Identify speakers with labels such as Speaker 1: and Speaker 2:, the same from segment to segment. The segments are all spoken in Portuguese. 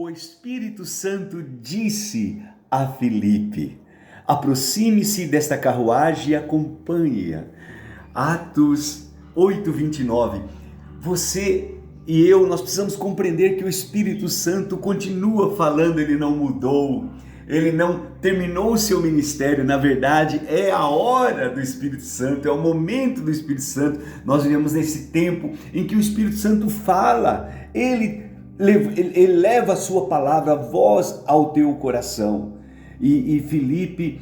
Speaker 1: O Espírito Santo disse a Filipe: aproxime-se desta carruagem e acompanhe-a. Atos 8:29. Você e eu, nós precisamos compreender que o Espírito Santo continua falando, ele não mudou. Ele não terminou o seu ministério. Na verdade, é a hora do Espírito Santo, é o momento do Espírito Santo. Nós vivemos nesse tempo em que o Espírito Santo fala, ele leva a sua palavra, a voz ao teu coração. E Filipe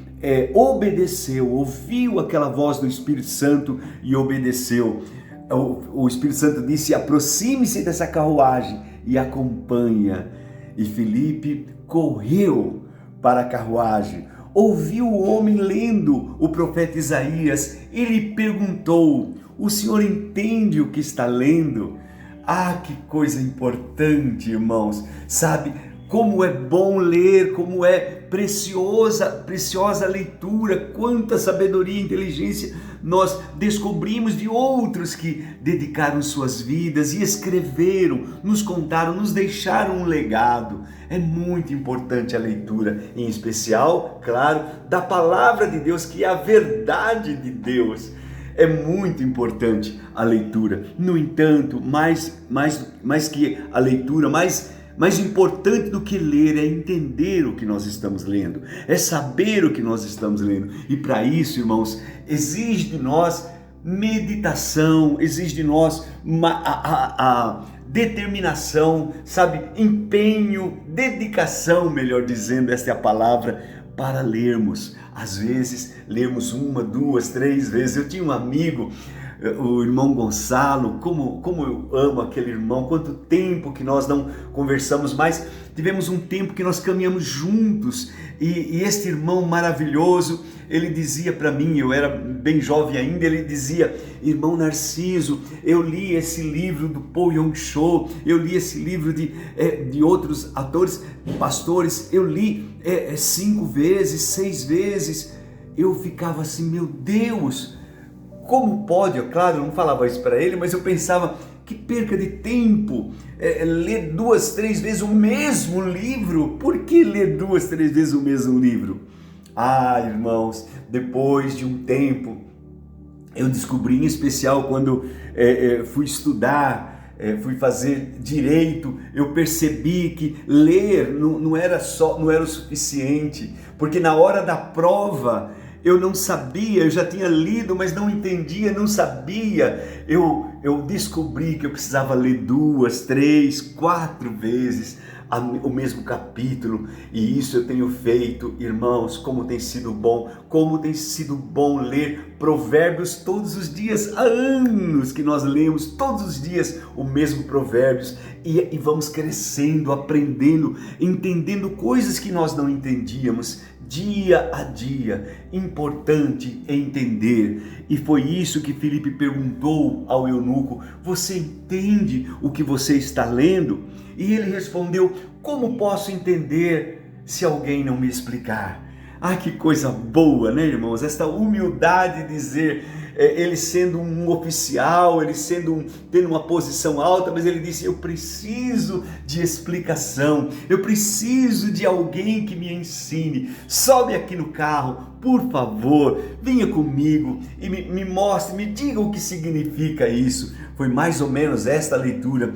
Speaker 1: obedeceu, ouviu aquela voz do Espírito Santo e obedeceu. O Espírito Santo disse: aproxime-se dessa carruagem e acompanha. E Filipe correu para a carruagem, ouviu o homem lendo o profeta Isaías. Ele perguntou: o senhor entende o que está lendo? Ah, que coisa importante, irmãos. Sabe como é bom ler, como é preciosa a leitura, quanta sabedoria e inteligência nós descobrimos de outros que dedicaram suas vidas e escreveram, nos contaram, nos deixaram um legado. É muito importante a leitura, em especial, claro, da palavra de Deus, que é a verdade de Deus. É muito importante a leitura. No entanto, mais que a leitura, mais importante do que ler é entender o que nós estamos lendo, é saber o que nós estamos lendo. E para isso, irmãos, exige de nós meditação, exige de nós a determinação, sabe, empenho, dedicação, melhor dizendo, esta é a palavra, para lermos. Às vezes, lermos 1, 2, 3 vezes. Eu tinha um amigo, o irmão Gonçalo, como eu amo aquele irmão, quanto tempo que nós não conversamos mais, tivemos um tempo que nós caminhamos juntos, e este irmão maravilhoso, ele dizia para mim, eu era bem jovem ainda, ele dizia: irmão Narciso, eu li esse livro do Paul Yong-cho, eu li esse livro de outros atores, pastores, eu li 5 vezes, 6 vezes, eu ficava assim, meu Deus, como pode? Claro, eu não falava isso para ele, mas eu pensava, que perca de tempo, ler 2, 3 vezes o mesmo livro. Por que ler 2, 3 vezes o mesmo livro? Ah, irmãos, depois de um tempo, eu descobri, em especial quando fui estudar, fui fazer direito, eu percebi que ler não era o suficiente, porque na hora da prova eu não sabia, eu já tinha lido, mas não entendia, não sabia. Eu descobri que eu precisava ler 2, 3, 4 vezes o mesmo capítulo, e isso eu tenho feito, irmãos. Como tem sido bom ler Provérbios todos os dias. Há anos que nós lemos todos os dias o mesmo Provérbios, e vamos crescendo, aprendendo, entendendo coisas que nós não entendíamos. Dia a dia, importante entender. E foi isso que Filipe perguntou ao eunuco: você entende o que você está lendo? E ele respondeu: como posso entender se alguém não me explicar? Ah, que coisa boa, né, irmãos? Esta humildade de dizer, ele sendo um oficial, ele tendo uma posição alta, mas ele disse: eu preciso de explicação, eu preciso de alguém que me ensine. Sobe aqui no carro, por favor, venha comigo e me mostre, me diga o que significa isso. Foi mais ou menos esta leitura.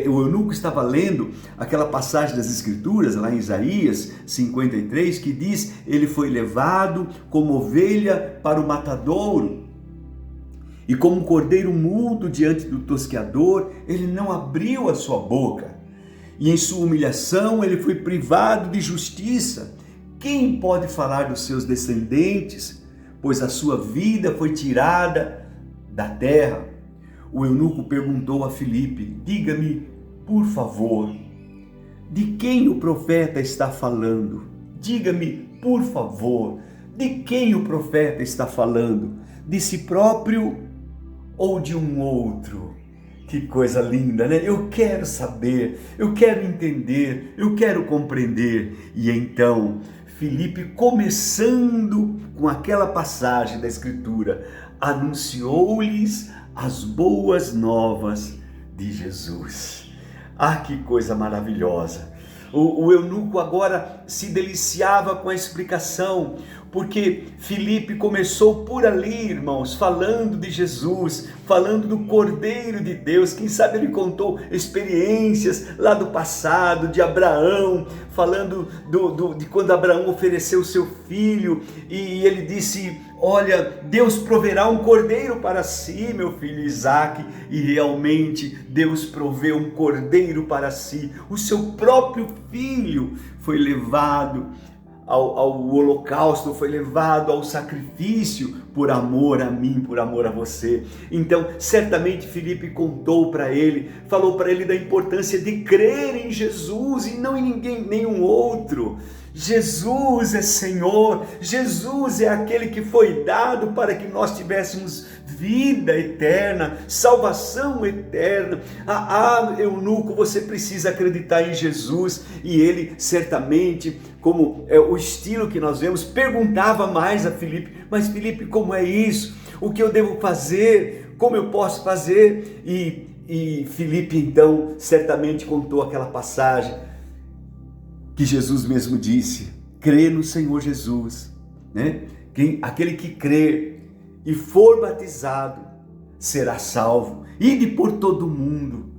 Speaker 1: O eunuco estava lendo aquela passagem das Escrituras, lá em Isaías 53, que diz: ele foi levado como ovelha para o matadouro, e como um cordeiro mudo diante do tosqueador, ele não abriu a sua boca. E em sua humilhação ele foi privado de justiça. Quem pode falar dos seus descendentes? Pois a sua vida foi tirada da terra. O eunuco perguntou a Filipe: diga-me, por favor, de quem o profeta está falando? Diga-me, por favor, de quem o profeta está falando? De si próprio ou de um outro? Que coisa linda, né? Eu quero saber, eu quero entender, eu quero compreender. E então, Filipe, começando com aquela passagem da Escritura, anunciou-lhes as boas novas de Jesus. Ah, que coisa maravilhosa! O eunuco agora se deliciava com a explicação, porque Filipe começou por ali, irmãos, falando de Jesus, falando do Cordeiro de Deus. Quem sabe ele contou experiências lá do passado, de Abraão, falando de quando Abraão ofereceu seu filho, e ele disse: olha, Deus proverá um cordeiro para si, meu filho Isaque. E realmente Deus proveu um cordeiro para si. O seu próprio filho foi levado ao holocausto, foi levado ao sacrifício por amor a mim, por amor a você. Então, certamente Filipe contou para ele, falou para ele da importância de crer em Jesus e não em nenhum outro. Jesus é Senhor, Jesus é aquele que foi dado para que nós tivéssemos vida eterna, salvação eterna. Eunuco, você precisa acreditar em Jesus. E ele certamente, como é o estilo que nós vemos, perguntava mais a Filipe: mas Filipe, como é isso? O que eu devo fazer? Como eu posso fazer? E Filipe então certamente contou aquela passagem que Jesus mesmo disse: crê no Senhor Jesus, né? Aquele que crê e for batizado será salvo. Ide por todo o mundo,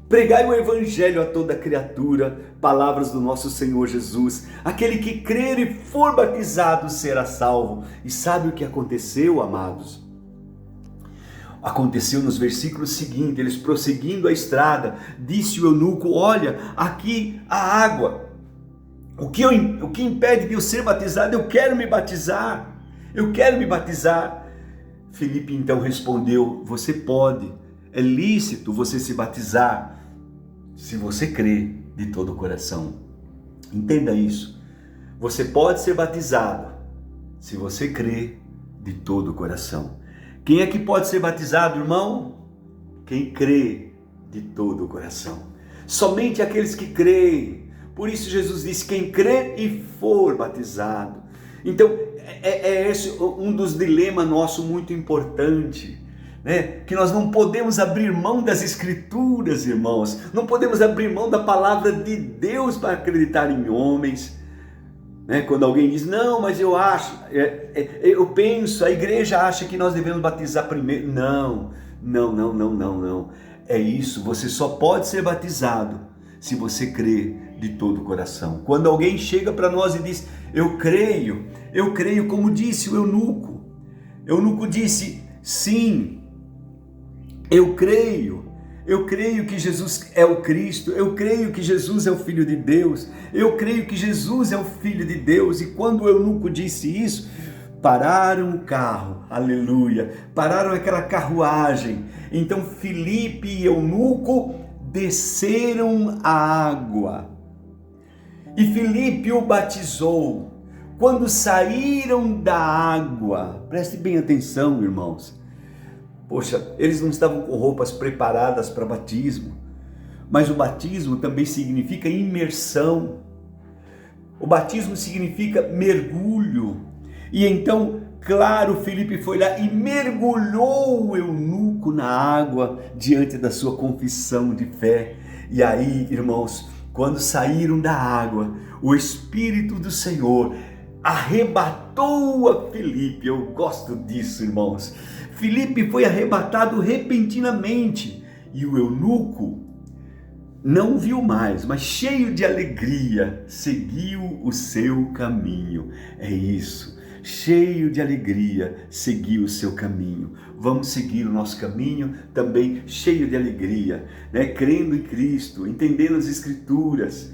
Speaker 1: pregai o evangelho a toda criatura, palavras do nosso Senhor Jesus. Aquele que crer e for batizado será salvo. E sabe o que aconteceu, amados? Aconteceu nos versículos seguintes, eles prosseguindo a estrada, disse o eunuco: olha, aqui a água. O que impede de eu ser batizado? Eu quero me batizar, eu quero me batizar. Filipe então respondeu: você pode, é lícito você se batizar, se você crê de todo o coração. Entenda isso, você pode ser batizado, se você crê de todo o coração. Quem é que pode ser batizado, irmão? Quem crê de todo o coração. Somente aqueles que creem. Por isso Jesus disse: quem crê e for batizado. Então é esse um dos dilemas nosso muito importante, né? Que nós não podemos abrir mão das Escrituras, irmãos. Não podemos abrir mão da palavra de Deus para acreditar em homens, né? Quando alguém diz: não, mas eu acho, eu penso, a igreja acha que nós devemos batizar primeiro. Não. É isso, você só pode ser batizado se você crê de todo o coração. Quando alguém chega para nós e diz: eu creio, como disse o eunuco. O eunuco disse: sim, eu creio que Jesus é o Cristo, eu creio que Jesus é o Filho de Deus, eu creio que Jesus é o Filho de Deus. E quando o eunuco disse isso, pararam o carro, aleluia, pararam aquela carruagem. Então Filipe e eunuco desceram a água e Filipe o batizou. Quando saíram da água, preste bem atenção, irmãos. Poxa, eles não estavam com roupas preparadas para batismo, mas o batismo também significa imersão. O batismo significa mergulho. E então, claro, Filipe foi lá e mergulhou o eunuco na água diante da sua confissão de fé. E aí, irmãos, quando saíram da água, o Espírito do Senhor arrebatou a Filipe. Eu gosto disso, irmãos. Filipe foi arrebatado repentinamente e o eunuco não viu mais, mas cheio de alegria, seguiu o seu caminho. É isso. Cheio de alegria, seguiu o seu caminho. Vamos seguir o nosso caminho também cheio de alegria, né? Crendo em Cristo, entendendo as Escrituras,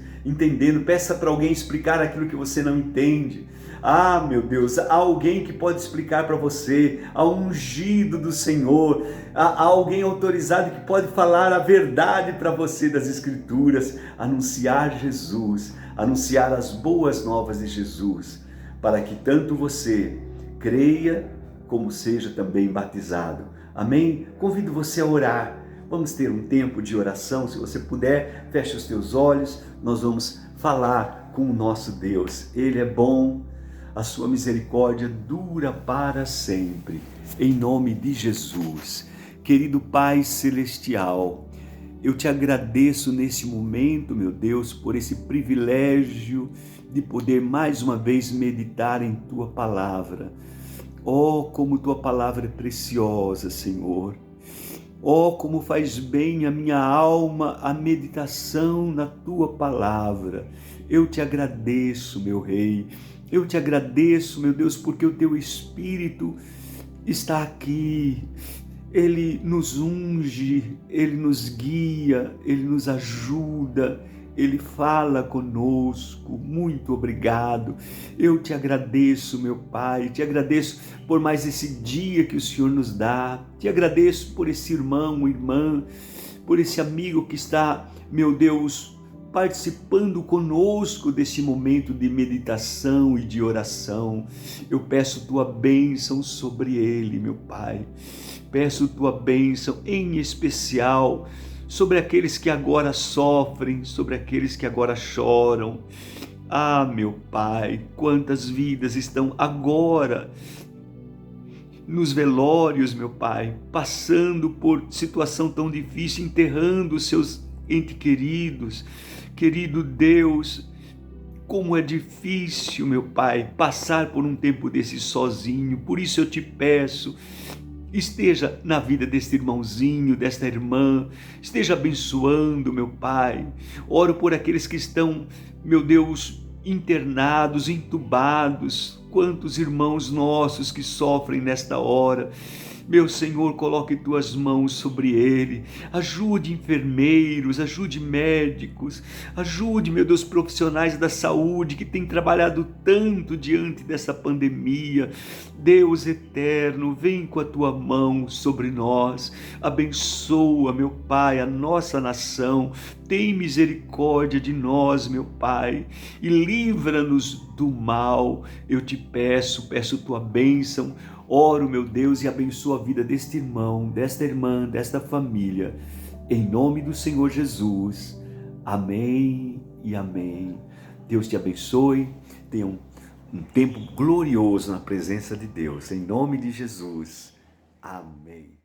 Speaker 1: peça para alguém explicar aquilo que você não entende. Ah, meu Deus, há alguém que pode explicar para você, há um ungido do Senhor, há alguém autorizado que pode falar a verdade para você das Escrituras, anunciar Jesus, anunciar as boas novas de Jesus, para que tanto você creia como seja também batizado. Amém? Convido você a orar. Vamos ter um tempo de oração. Se você puder, feche os teus olhos. Nós vamos falar com o nosso Deus. Ele é bom, a sua misericórdia dura para sempre. Em nome de Jesus. Querido Pai Celestial, Eu te agradeço nesse momento, meu Deus, por esse privilégio de poder mais uma vez meditar em Tua Palavra. Oh, como Tua Palavra é preciosa, Senhor. Oh, como faz bem a minha alma a meditação na Tua Palavra. Eu te agradeço, meu Rei. Eu te agradeço, meu Deus, porque o Teu Espírito está aqui. Ele nos unge, Ele nos guia, Ele nos ajuda, Ele fala conosco. Muito obrigado. Eu te agradeço, meu Pai, te agradeço por mais esse dia que o Senhor nos dá, te agradeço por esse irmão, irmã, por esse amigo que está, meu Deus, participando conosco desse momento de meditação e de oração. Eu peço Tua bênção sobre ele, meu Pai. Peço Tua bênção em especial sobre aqueles que agora sofrem, sobre aqueles que agora choram. Ah, meu Pai, quantas vidas estão agora nos velórios, meu Pai, passando por situação tão difícil, enterrando os seus entes queridos. Querido Deus, como é difícil, meu Pai, passar por um tempo desse sozinho. Por isso eu te peço, esteja na vida deste irmãozinho, desta irmã, esteja abençoando, meu Pai. Oro por aqueles que estão, meu Deus, internados, entubados. Quantos irmãos nossos que sofrem nesta hora. Meu Senhor, coloque Tuas mãos sobre ele, ajude enfermeiros, ajude médicos, ajude, meu Deus, profissionais da saúde que têm trabalhado tanto diante dessa pandemia. Deus eterno, vem com a Tua mão sobre nós, abençoa, meu Pai, a nossa nação, tem misericórdia de nós, meu Pai, e livra-nos do mal. Eu te peço Tua bênção. Oro, meu Deus, e abençoa a vida deste irmão, desta irmã, desta família. Em nome do Senhor Jesus. Amém e amém. Deus te abençoe. Tenha um tempo glorioso na presença de Deus. Em nome de Jesus. Amém.